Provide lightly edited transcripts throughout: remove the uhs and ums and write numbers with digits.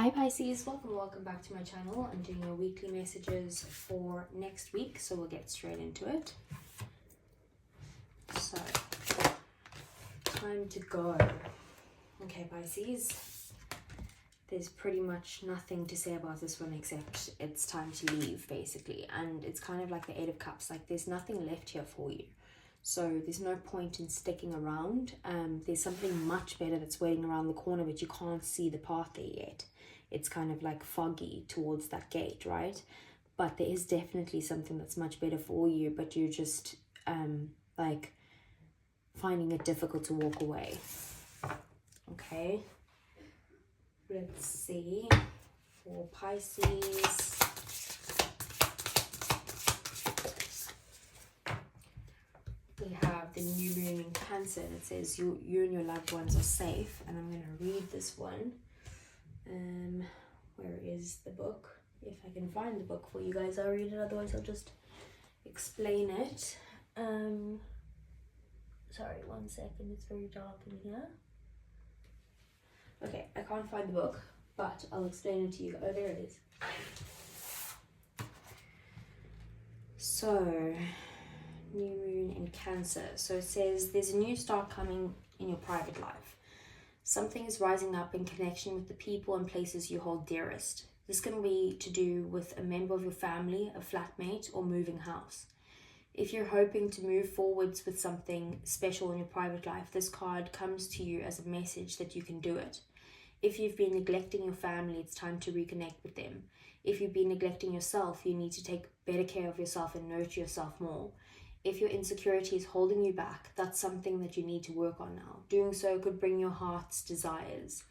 Hi Pisces, welcome back to my channel. I'm doing your weekly messages for next week, so we'll get straight into it. So, time to go. Okay Pisces, there's pretty much nothing to say about this one except it's time to leave basically, and it's kind of like the Eight of Cups, like there's nothing left here for you. So there's no point in sticking around. There's something much better that's waiting around the corner, but you can't see the path there yet. It's kind of like foggy towards that gate, right? But there is definitely something that's much better for you, but you're just like finding it difficult to walk away. Okay, let's see for Pisces. We have the new moon in Cancer, and it says you and your loved ones are safe. And I'm going to read this one. Where is the book? If I can find the book for you guys, I'll read it. Otherwise, I'll just explain it. Sorry, 1 second. It's very dark in here. Okay, I can't find the book, but I'll explain it to you. Oh, there it is. So, new moon in Cancer. So it says there's a new start coming in your private life. Something is rising up in connection with the people and places you hold dearest. This can be to do with a member of your family, a flatmate, or moving house. If you're hoping to move forwards with something special in your private life, this card comes to you as a message that you can do it. If you've been neglecting your family, it's time to reconnect with them. If you've been neglecting yourself, you need to take better care of yourself and nurture yourself more. If your insecurity is holding you back, that's something that you need to work on now. Doing so could bring your heart's desires.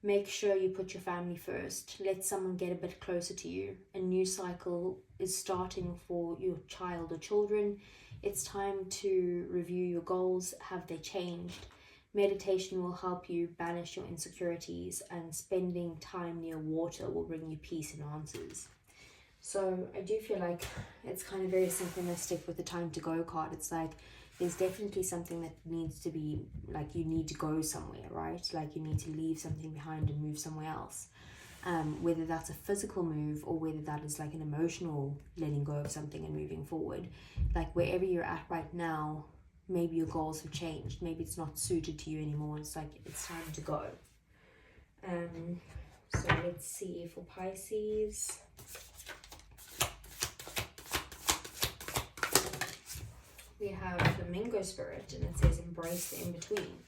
Make sure you put your family first. Let someone get a bit closer to you. A new cycle is starting for your child or children. It's time to review your goals. Have they changed? Meditation will help you banish your insecurities, and spending time near water will bring you peace and answers. So I do feel like it's kind of very synchronistic with the time to go card. It's like there's definitely something that needs to be, like, you need to go somewhere, right? Like you need to leave something behind and move somewhere else. Whether that's a physical move or whether that is like an emotional letting go of something and moving forward. Like wherever you're at right now, maybe your goals have changed. Maybe it's not suited to you anymore. It's like it's time to go. So let's see for Pisces. We have Flamingo Spirit, and it says embrace the in-between.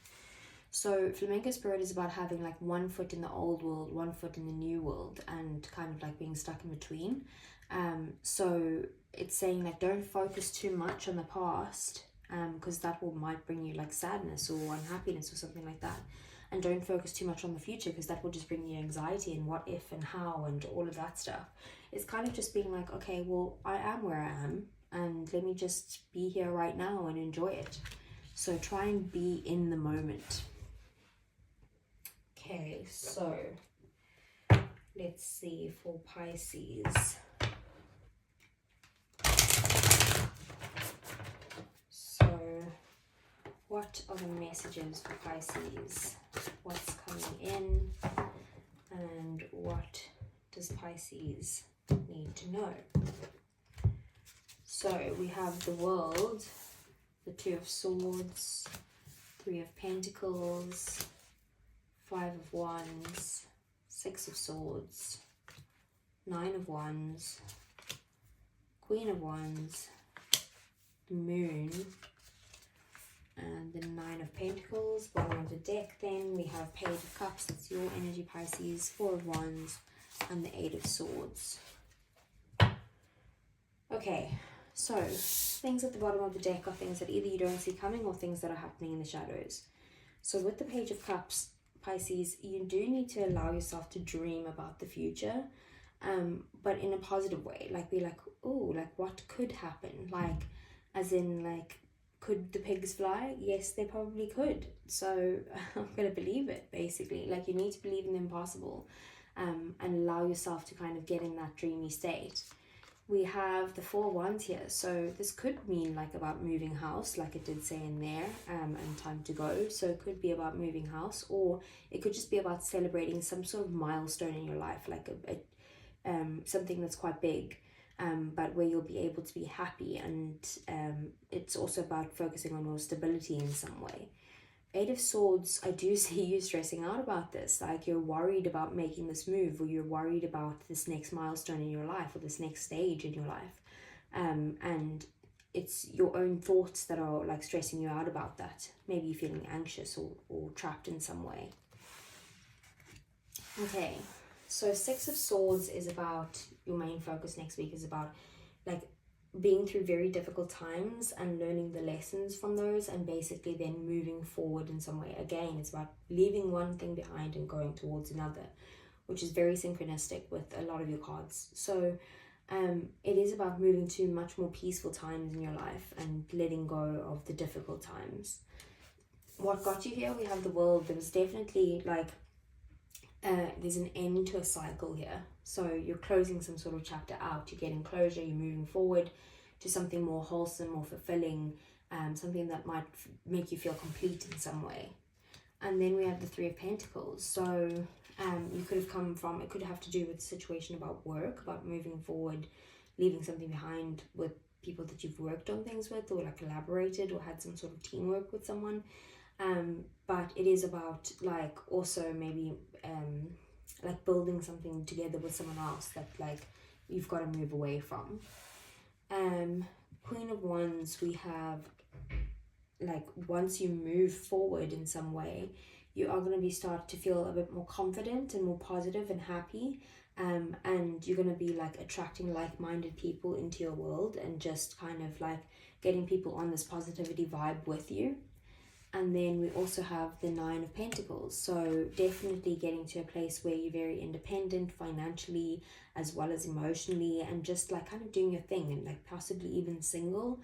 So Flamingo Spirit is about having like one foot in the old world, one foot in the new world, and kind of like being stuck in between. So it's saying like don't focus too much on the past, because that might bring you like sadness or unhappiness or something like that. And don't focus too much on the future, because that will just bring you anxiety and what if and how and all of that stuff. It's kind of just being like, okay, well, I am where I am, and let me just be here right now and enjoy it. So try and be in the moment. Okay, so let's see for Pisces. So what are the messages for Pisces? What's coming in? And what does Pisces need to know? So we have the World, the Two of Swords, Three of Pentacles, Five of Wands, Six of Swords, Nine of Wands, Queen of Wands, the Moon, and the Nine of Pentacles. Bottom of the deck then we have Page of Cups, that's your energy Pisces, Four of Wands, and the Eight of Swords. Okay. So, things at the bottom of the deck are things that either you don't see coming or things that are happening in the shadows. So with the Page of Cups, Pisces, you do need to allow yourself to dream about the future, but in a positive way. Like, be like, oh, like what could happen? Like, as in, like, could the pigs fly? Yes, they probably could. So I'm going to believe it, basically. Like, you need to believe in the impossible, and allow yourself to kind of get in that dreamy state. we have the Four of Wands here. So this could mean like about moving house, like it did say in there, and time to go. So it could be about moving house, or it could just be about celebrating some sort of milestone in your life, like something that's quite big, but where you'll be able to be happy. And it's also about focusing on your stability in some way. Eight of Swords, I do see you stressing out about this, like you're worried about making this move, or you're worried about this next milestone in your life, or this next stage in your life, and it's your own thoughts that are like stressing you out about that. Maybe you're feeling anxious or trapped in some way. Okay, so Six of Swords is about your main focus next week, is about like being through very difficult times and learning the lessons from those, and basically then moving forward in some way. Again, it's about leaving one thing behind and going towards another, which is very synchronistic with a lot of your cards. So it is about moving to much more peaceful times in your life and letting go of the difficult times. What got you here? We have the World. There was definitely like there's an end to a cycle here. So you're closing some sort of chapter out, you're getting closure, you're moving forward to something more wholesome, more fulfilling, something that might make you feel complete in some way. And then we have the Three of Pentacles. So you could have come from, it could have to do with a situation about work, about moving forward, leaving something behind with people that you've worked on things with, or like collaborated or had some sort of teamwork with someone. But it is about like also maybe like building something together with someone else that like you've got to move away from. Queen of Wands, we have like once you move forward in some way, you are going to be start to feel a bit more confident and more positive and happy, and you're going to be like attracting like-minded people into your world and just kind of like getting people on this positivity vibe with you. And then we also have the Nine of Pentacles. So definitely getting to a place where you're very independent financially as well as emotionally, and just like kind of doing your thing, and like possibly even single.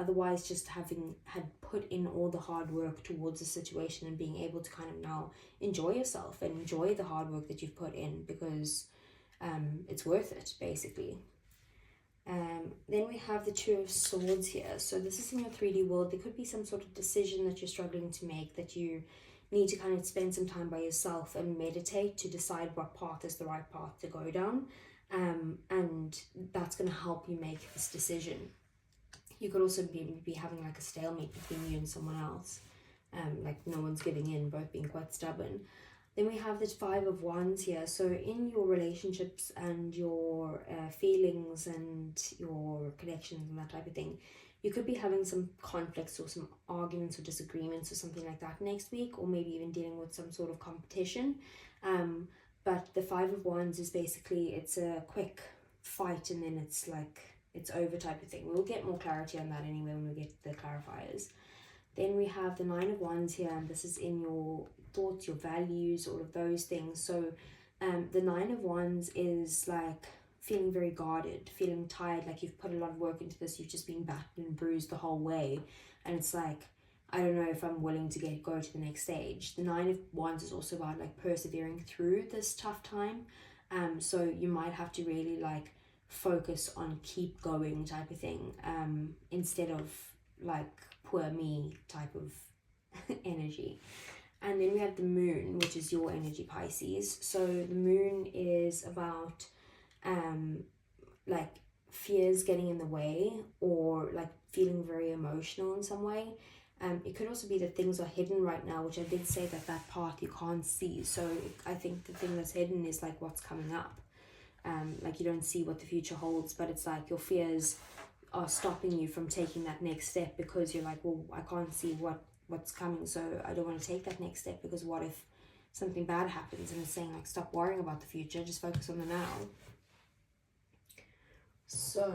Otherwise just having had put in all the hard work towards a situation and being able to kind of now enjoy yourself and enjoy the hard work that you've put in, because it's worth it basically. Then we have the Two of Swords here. So this is in your 3D world. There could be some sort of decision that you're struggling to make, that you need to kind of spend some time by yourself and meditate to decide what path is the right path to go down. And that's going to help you make this decision. You could also be having like a stalemate between you and someone else. Like no one's giving in, both being quite stubborn. Then we have this Five of Wands here. So in your relationships and your feelings and your connections and that type of thing, you could be having some conflicts or some arguments or disagreements or something like that next week, or maybe even dealing with some sort of competition. But the Five of Wands is basically, it's a quick fight and then it's like, it's over type of thing. We'll get more clarity on that anyway when we get the clarifiers. Then we have the Nine of Wands here, and this is in your thoughts, your values, all of those things. So the Nine of Wands is like feeling very guarded, feeling tired, like you've put a lot of work into this, you've just been battered and bruised the whole way, and it's like, I don't know if I'm willing to go to the next stage. The Nine of Wands is also about like persevering through this tough time. So you might have to really like focus on keep going type of thing, instead of like poor me type of energy. And then we have the Moon, which is your energy, Pisces. So the Moon is about like fears getting in the way, or like feeling very emotional in some way. It could also be that things are hidden right now, which I did say that path you can't see. So I think the thing that's hidden is like what's coming up. Like you don't see what the future holds, but it's like your fears are stopping you from taking that next step, because you're like, well, I can't see what's coming, so I don't want to take that next step, because what if something bad happens? And it's saying like, stop worrying about the future, just focus on the now. So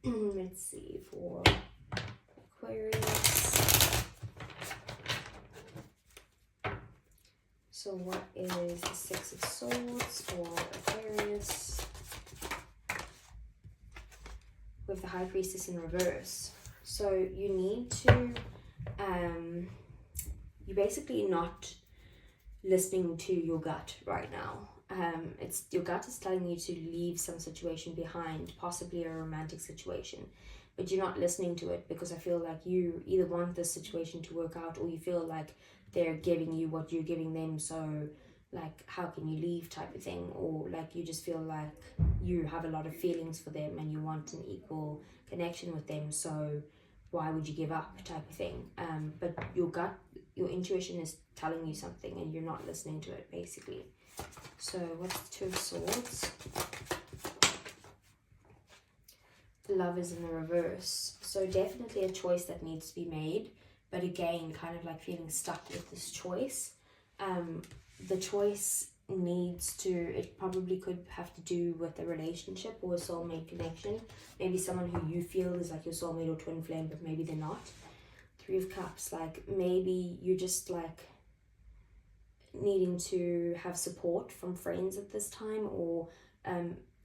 let's see for Aquarius. So what is the Six of Swords for Aquarius? With the High Priestess in reverse. So you need to, you're basically not listening to your gut right now. It's your gut is telling you to leave some situation behind, possibly a romantic situation, but you're not listening to it because I feel like you either want this situation to work out or you feel like they're giving you what you're giving them, so like how can you leave type of thing, or like you just feel like you have a lot of feelings for them and you want an equal connection with them, so why would you give up type of thing. But your gut, your intuition is telling you something and you're not listening to it basically. So what's the Two of Swords? Love is in the reverse. So definitely a choice that needs to be made, but again, kind of like feeling stuck with this choice. The choice needs to, it probably could have to do with a relationship or a soulmate connection. Maybe someone who you feel is like your soulmate or twin flame, but maybe they're not. Three of Cups, like maybe you're just like needing to have support from friends at this time, or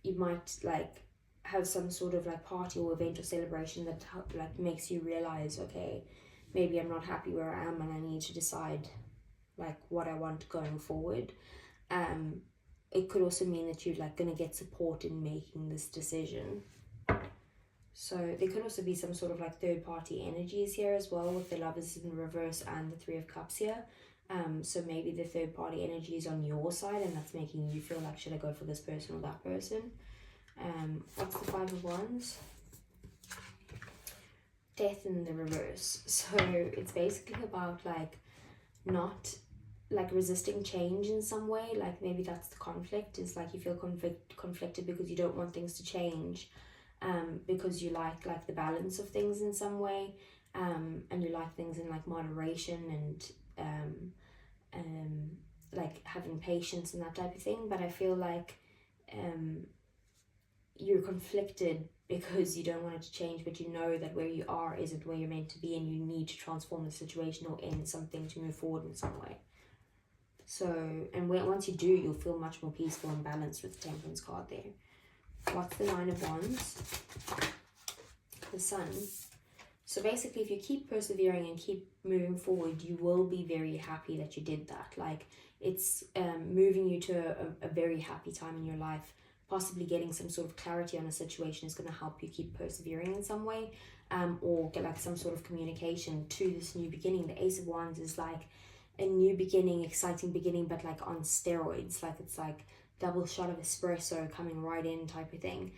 you might like have some sort of like party or event or celebration that like makes you realize, okay, maybe I'm not happy where I am and I need to decide like what I want going forward. It could also mean that you're like going to get support in making this decision. So there could also be some sort of like third party energies here as well, with the Lovers in reverse and the Three of Cups here. So maybe the third party energy is on your side and that's making you feel like, should I go for this person or that person? What's the Five of Wands? Death in the reverse. So it's basically about like not like resisting change in some way. Like maybe that's the conflict, is like you feel conflicted because you don't want things to change, because you like the balance of things in some way, and you like things in like moderation and like having patience and that type of thing. But I feel like you're conflicted because you don't want it to change, but you know that where you are isn't where you're meant to be and you need to transform the situation or end something to move forward in some way. So, and once you do, you'll feel much more peaceful and balanced with the Temperance card there. What's the Nine of Wands? The Sun. So basically, if you keep persevering and keep moving forward, you will be very happy that you did that. Like, it's moving you to a very happy time in your life. Possibly getting some sort of clarity on a situation is going to help you keep persevering in some way, or get like some sort of communication to this new beginning. The Ace of Wands is like a new beginning, exciting beginning, but like on steroids. Like it's like double shot of espresso coming right in type of thing,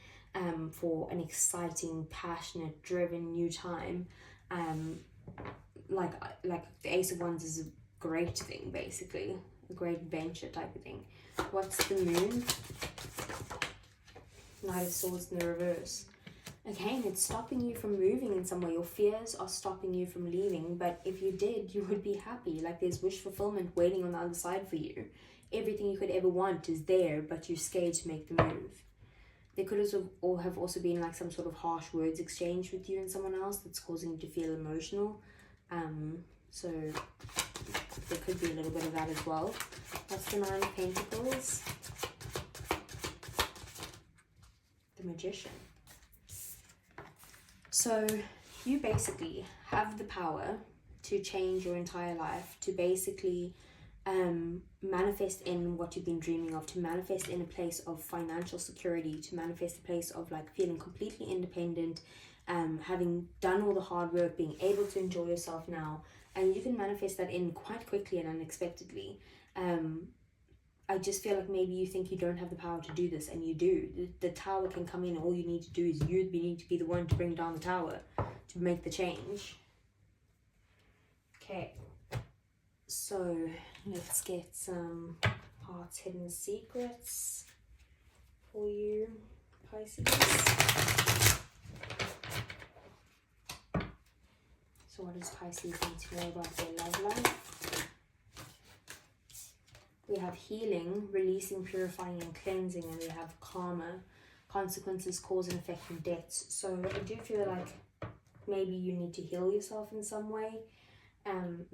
for an exciting, passionate, driven new time. Like the Ace of Wands is a great thing, basically a great adventure type of thing. What's the Moon? Knight of Swords in the reverse. Again, it's stopping you from moving in some way. Your fears are stopping you from leaving, but if you did, you would be happy. Like there's wish fulfillment waiting on the other side for you. Everything you could ever want is there, but you're scared to make the move. There could have also been like some sort of harsh words exchanged with you and someone else that's causing you to feel emotional. So there could be a little bit of that as well. That's the Nine of Pentacles. The Magician. So you basically have the power to change your entire life, to basically manifest in what you've been dreaming of, to manifest in a place of financial security, to manifest a place of like feeling completely independent, having done all the hard work, being able to enjoy yourself now, and you can manifest that in quite quickly and unexpectedly. I just feel like maybe you think you don't have the power to do this, and you do. The tower can come in, all you need to do is you need to be the one to bring down the tower to make the change. Okay, so let's get some heart's hidden secrets for you, Pisces. So what does Pisces need to know about their love life? We have healing, releasing, purifying, and cleansing, and we have karma, consequences, cause and effect, and debts. So I do feel like maybe you need to heal yourself in some way.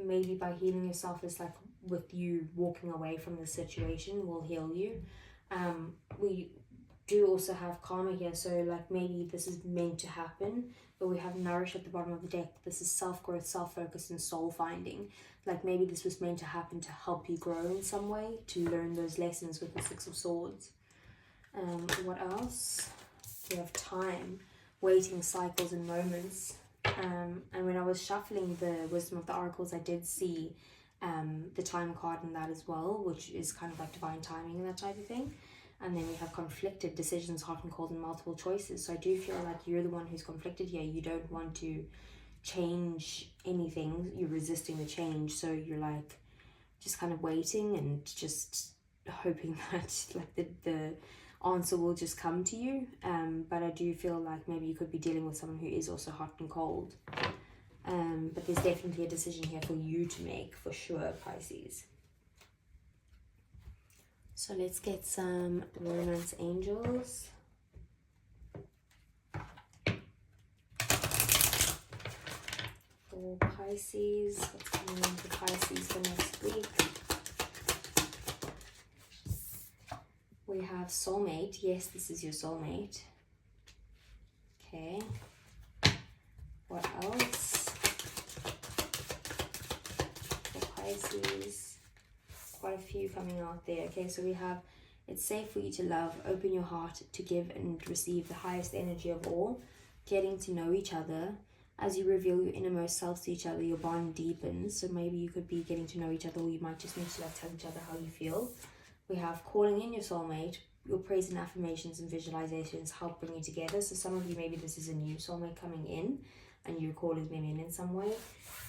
Maybe by healing yourself is like with you walking away from the situation will heal you. We do also have karma here, so like maybe this is meant to happen, But we have nourish at the bottom of the deck. This is self-growth, self-focus, and soul-finding. Like maybe this was meant to happen to help you grow in some way, to learn those lessons with the Six of Swords. What else? We have time, waiting cycles and moments. And when I was shuffling the Wisdom of the Oracles, I did see the time card in that as well, which is kind of like divine timing and that type of thing. And then we have conflicted decisions, hot and cold, and multiple choices. So I do feel like you're the one who's conflicted here. You don't want to change anything. You're resisting the change. So you're like just kind of waiting and just hoping that like the answer will just come to you. But I do feel like maybe you could be dealing with someone who is also hot and cold. But there's definitely a decision here for you to make, for sure, Pisces. So let's get some romance angels. For Pisces, what's coming on for Pisces for next week? We have soulmate. Yes, this is your soulmate. Okay. What else? For Pisces. Quite a few coming out there. Okay, so we have, it's safe for you to love, open your heart to give and receive the highest energy of all, getting to know each other. As you reveal your innermost selves to each other, your bond deepens. So maybe you could be getting to know each other, or you might just need to like tell each other how you feel. We have calling in your soulmate. Your praise and affirmations and visualizations help bring you together. So some of you, maybe this is a new soulmate coming in and you're calling them in some way.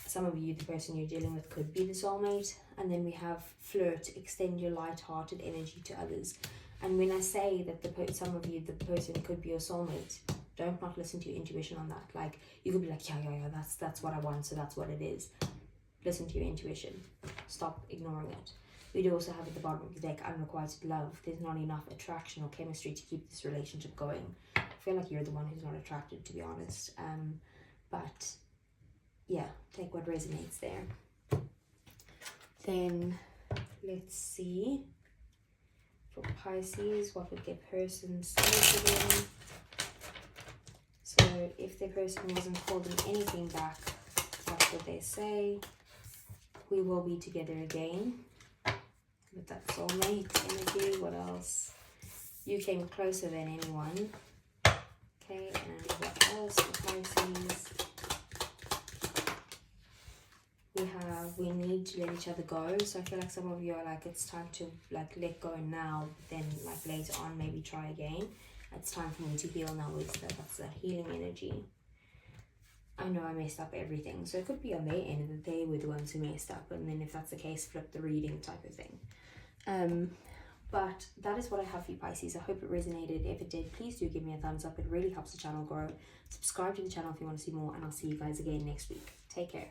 Some of you, the person you're dealing with could be the soulmate. And then we have flirt, extend your light-hearted energy to others. And when I say that some of you, the person could be your soulmate, don't not listen to your intuition on that. Like, you could be like, yeah, that's what I want, so that's what it is. Listen to your intuition. Stop ignoring it. We do also have at the bottom of the deck, unrequited love. There's not enough attraction or chemistry to keep this relationship going. I feel like you're the one who's not attracted, to be honest. But yeah, take what resonates there. Then let's see for Pisces, what would their person say to them? So if their person wasn't holding anything back, what would they say? We will be together again. With that soulmate energy. What else? You came closer than anyone. Okay, and what else for Pisces? We need to let each other go. So I feel like some of you are like, it's time to like let go now, but then like later on maybe try again. It's time for me to heal now. That's that healing energy. I know I messed up everything. So it could be on their end that they were the ones who messed up, and then if that's the case, flip the reading type of thing. But that is what I have for you, Pisces. I hope it resonated. If it did, please do give me a thumbs up. It really helps the channel grow. Subscribe to the channel if you want to see more, and I'll see you guys again next week. Take care.